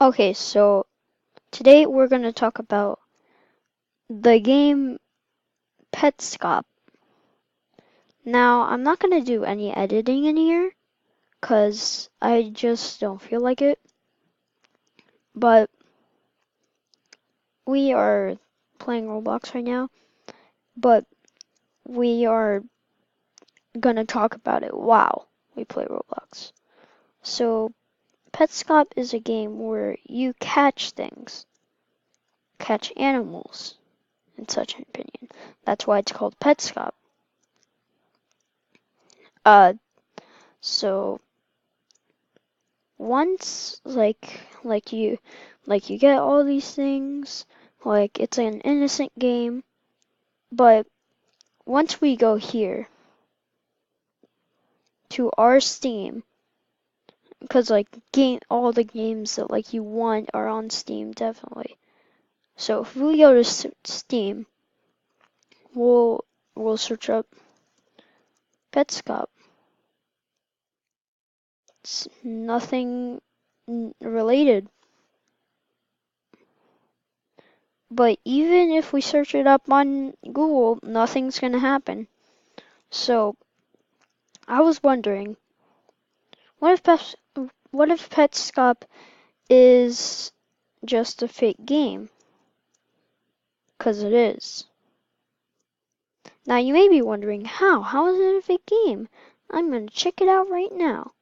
Okay, so today we're going to talk about the game Petscop. Now, I'm not going to do any editing in here because I just don't feel like it. But we are playing Roblox right now, but we are going to talk about it while we play Roblox. So, Petscop is a game where you catch things, catch animals, in such an opinion. That's why it's called Petscop. So once you get all these things, like it's an innocent game, but once we go here to our Steam, because all the games that like you want are on Steam definitely. So if we go to Steam, we'll search up Petscop. It's nothing related. But even if we search it up on Google, nothing's gonna happen. So I was wondering, what if Petscop is just a fake game? 'Cause it is. Now you may be wondering, how? How is it a fake game? I'm gonna check it out right now.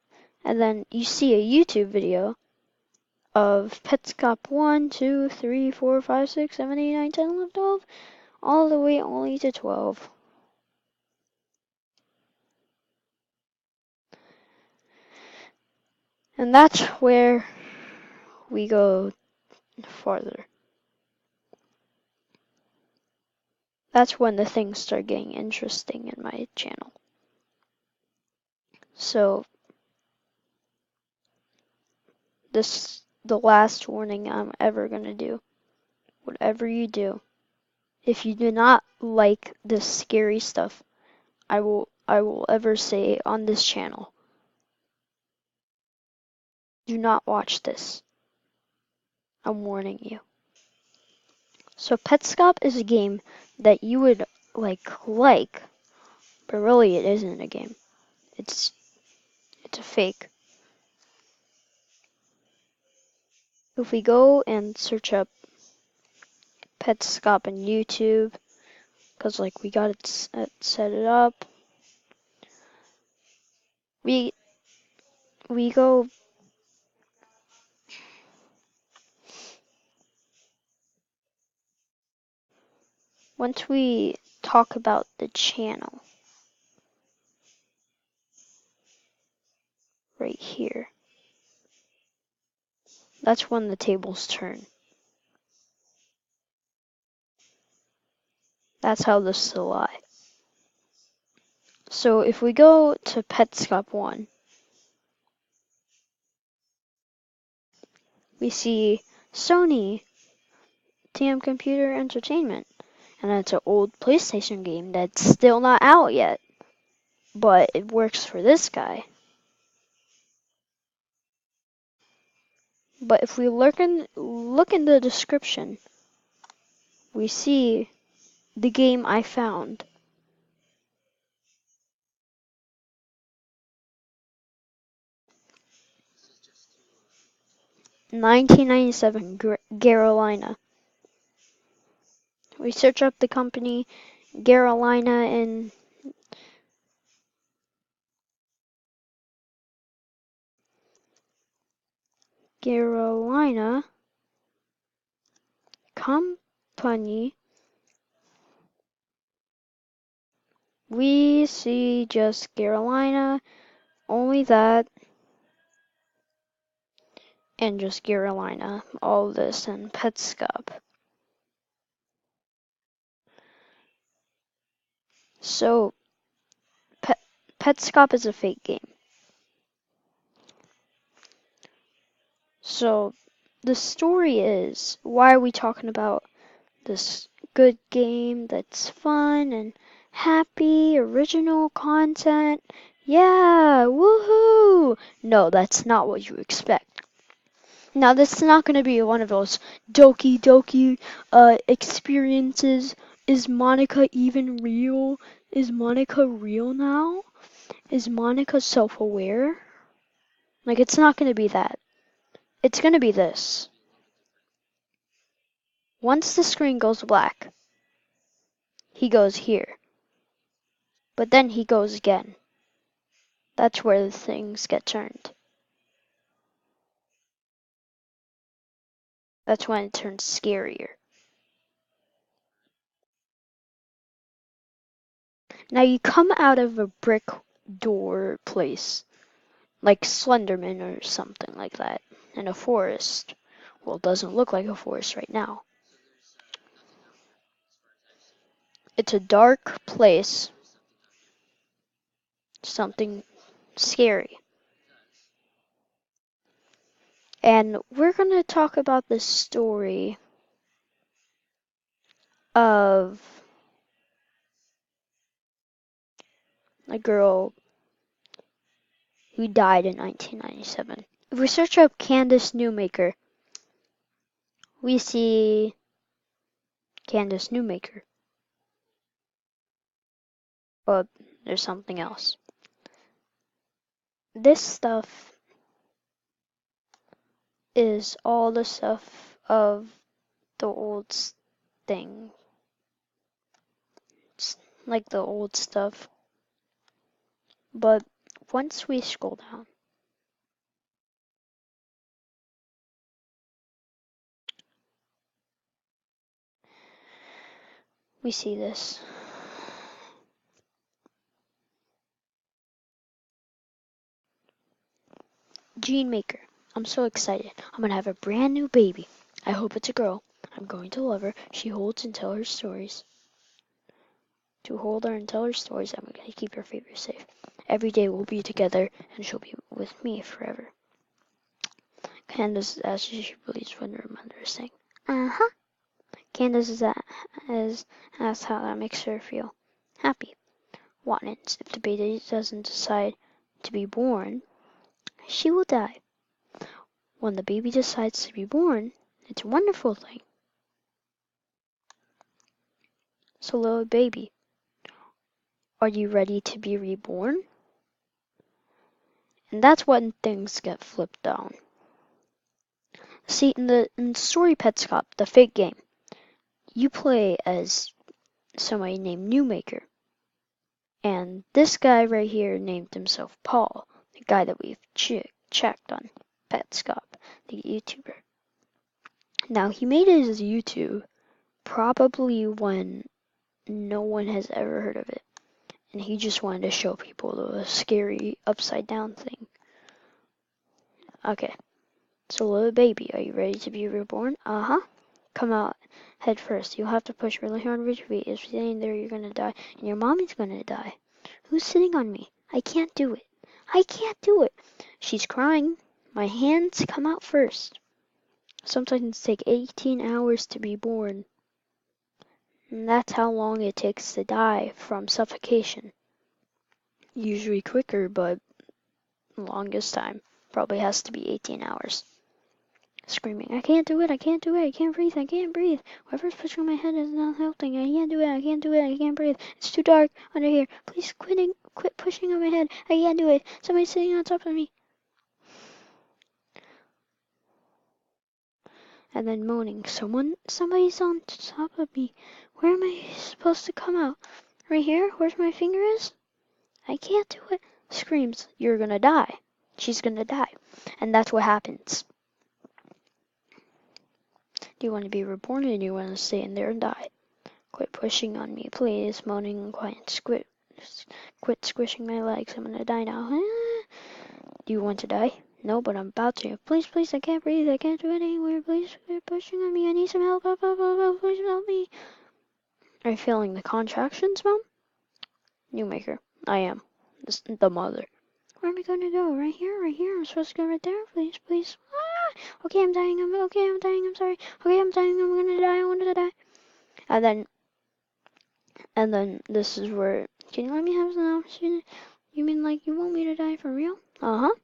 And then you see a YouTube video of Petscop 1, 2, 3, 4, 5, 6, 7, 8, 9, 10, 11, 12, all the way only to 12. And that's where we go farther. That's when the things start getting interesting in my channel. So this the last warning I'm ever gonna do. Whatever you do, if you do not like this scary stuff I will ever say on this channel, do not watch this. I'm warning you. So Petscop is a game that you would like, but really it isn't a game. It's a fake. If we go and search up Petscop on YouTube, because like we got it set it up, we go once we talk about the channel right here. That's when the tables turn. That's how this is a lie. So if we go to Petscop 1, we see Sony TM Computer Entertainment. And it's an old PlayStation game that's still not out yet. But it works for this guy. But if we look in the description, we see the game I found. $19.97 Carolina. We search up the company Carolina and Carolina company. We see just Carolina, only that, and just Carolina. All this and Petscop. So, Petscop is a fake game. So, the story is, why are we talking about this good game that's fun and happy, original content? Yeah, woohoo! No, that's not what you expect. Now, this is not going to be one of those doki doki experiences. Is Monica even real? Is Monica real now? Is Monica self-aware? Like, it's not going to be that. It's going to be this. Once the screen goes black, he goes here. But then he goes again. That's where the things get turned. That's when it turns scarier. Now you come out of a brick door place, like Slenderman or something like that, in a forest. Well, it doesn't look like a forest right now. It's a dark place, something scary. And we're going to talk about the story of a girl who died in 1997. If we search up Candace Newmaker, we see Candace Newmaker. But there's something else. This stuff is all the stuff of the old thing. It's like the old stuff. But once we scroll down, we see this. Gene Maker. I'm so excited. I'm gonna have a brand new baby. I hope it's a girl. I'm going to love her. She holds and tell her stories. To hold her and tell her stories, I'm gonna keep her favorite safe. Every day we'll be together, and she'll be with me forever. Candace asks if she believes when her mother is saying, uh-huh. Candace asks how that makes her feel. Happy. Watnons, if the baby doesn't decide to be born, she will die. When the baby decides to be born, it's a wonderful thing. So, little baby, are you ready to be reborn? And that's when things get flipped down. See, in the story Petscop, the fake game, you play as somebody named Newmaker. And this guy right here named himself Paul, the guy that we've checked on Petscop, the YouTuber. Now, he made his YouTube probably when no one has ever heard of it. And he just wanted to show people the scary upside down thing. Okay, so little baby, are you ready to be reborn? Uh-huh. Come out head first. You'll have to push really hard with your feet. If you're staying there, you're gonna die. And your mommy's gonna die. Who's sitting on me? I can't do it. I can't do it. She's crying. My hands come out first. Sometimes take 18 hours to be born. And that's how long it takes to die from suffocation. Usually quicker, but longest time probably has to be 18 hours. Screaming, I can't do it, I can't do it, I can't breathe, I can't breathe. Whoever's pushing my head is not helping. I can't do it, I can't do it, I can't breathe. It's too dark under here. Please quit pushing on my head. I can't do it. Somebody's sitting on top of me. And then moaning, somebody's on top of me. Where am I supposed to come out? Right here? Where's my finger is? I can't do it. Screams, you're gonna die. She's gonna die. And that's what happens. Do you want to be reborn or do you want to stay in there and die? Quit pushing on me, please. Moaning and quiet. Quit squishing my legs. I'm gonna die now. Do you want to die? No, but I'm about to. Please, please, I can't breathe. I can't do it anywhere. Please quit pushing on me. I need some help. Help, please help me. Are you feeling the contractions, Mom? Newmaker. I am. The mother. Where am I going to go? Right here, right here. I'm supposed to go right there. Please, please. Okay, I'm dying. I'm dying. I'm sorry. Okay, I'm dying. I'm gonna die. I want to die. And then this is where. Can you let me have some option? You mean like you want me to die for real? Uh-huh.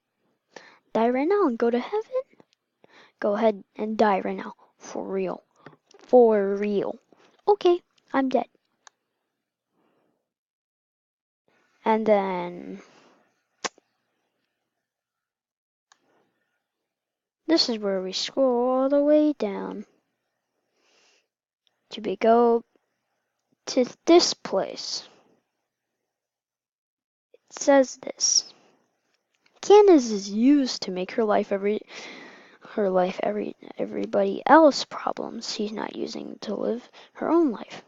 Die right now and go to heaven? Go ahead and die right now. For real. For real. Okay, I'm dead. And then this is where we scroll all the way down to go to this place. It says this. Candace is used to make everybody else problems she's not using to live her own life.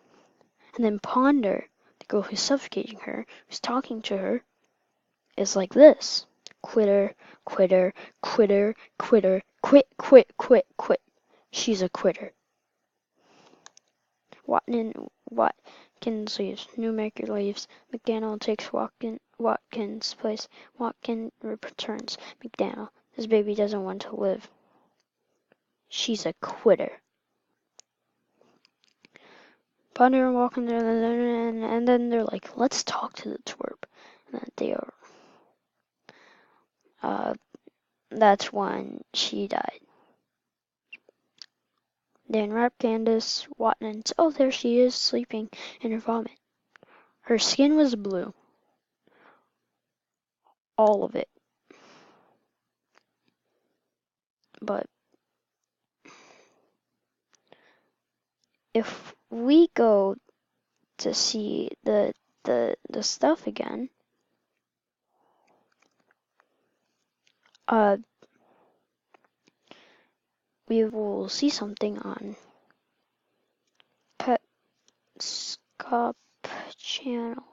And then Ponder, the girl who's suffocating her, who's talking to her, is like this. Quitter, quitter, quitter, quitter, quit, quit, quit, quit. She's a quitter. Watkins leaves. Newmaker leaves. McDaniel takes Watkins' place. Watkins returns. McDaniel. This baby doesn't want to live. She's a quitter. Ponder and walking there, and then they're like, let's talk to the twerp. And then they are. That's when she died. They unwrap Candace Watkins. Oh, there she is, sleeping in her vomit. Her skin was blue. All of it. But if we go to see the stuff again, we will see something on Petscop channel.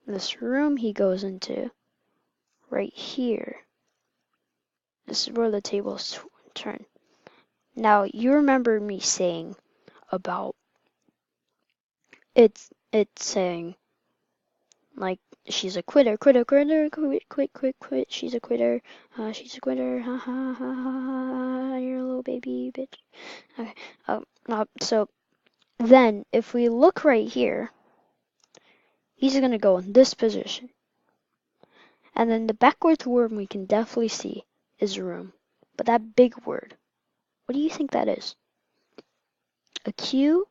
This room he goes into, right here. This is where the tables turn. Now, you remember me saying about it's saying, like, she's a quitter, quitter, quitter, quit, quit, quit, quit, she's a quitter, ha ha ha ha, you're a little baby bitch. Okay, so then, if we look right here, he's gonna go in this position. And then the backwards word we can definitely see is room. But that big word, what do you think that is? A Q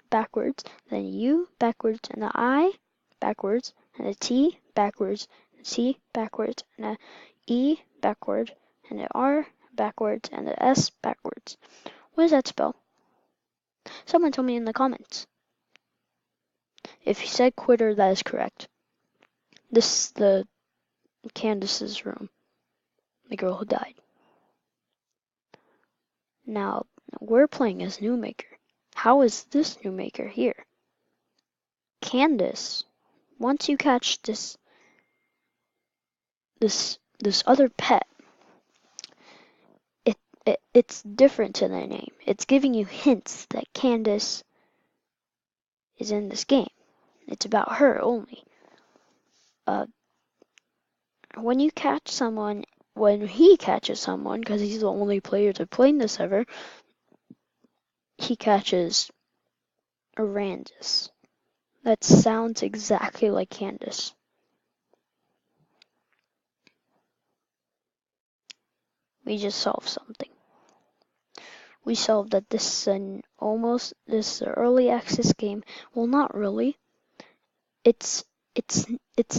backwards, then a U backwards, and a I backwards, and a T backwards, and a C backwards, and a E backward, and an R backwards, and an S backwards. What does that spell? Someone tell me in the comments. If you said quitter, that is correct. This is the Candace's room, the girl who died. Now, we're playing as Newmaker. How is this Newmaker here? Candace, once you catch this other pet, it's different to their name. It's giving you hints that Candace is in this game. It's about her only. When he catches someone, because he's the only player to play in this ever, he catches Arandis. That sounds exactly like Candace. We just solved something. We solved that this is this early access game. Well, not really. It's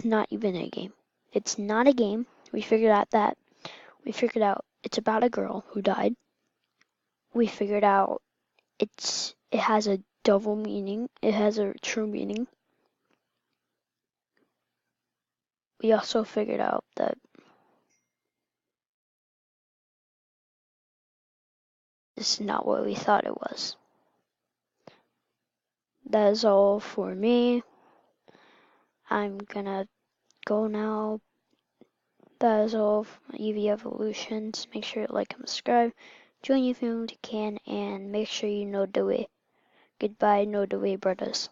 not even a game. It's not a game. We figured out that. We figured out it's about a girl who died. We figured out it has a double meaning. It has a true meaning. We also figured out that this is not what we thought it was. That is all for me. I'm gonna go now. That is all of EV Evolutions. Make sure to like and subscribe. Join your family if you can, and make sure you know the way. Goodbye, know the way, brothers.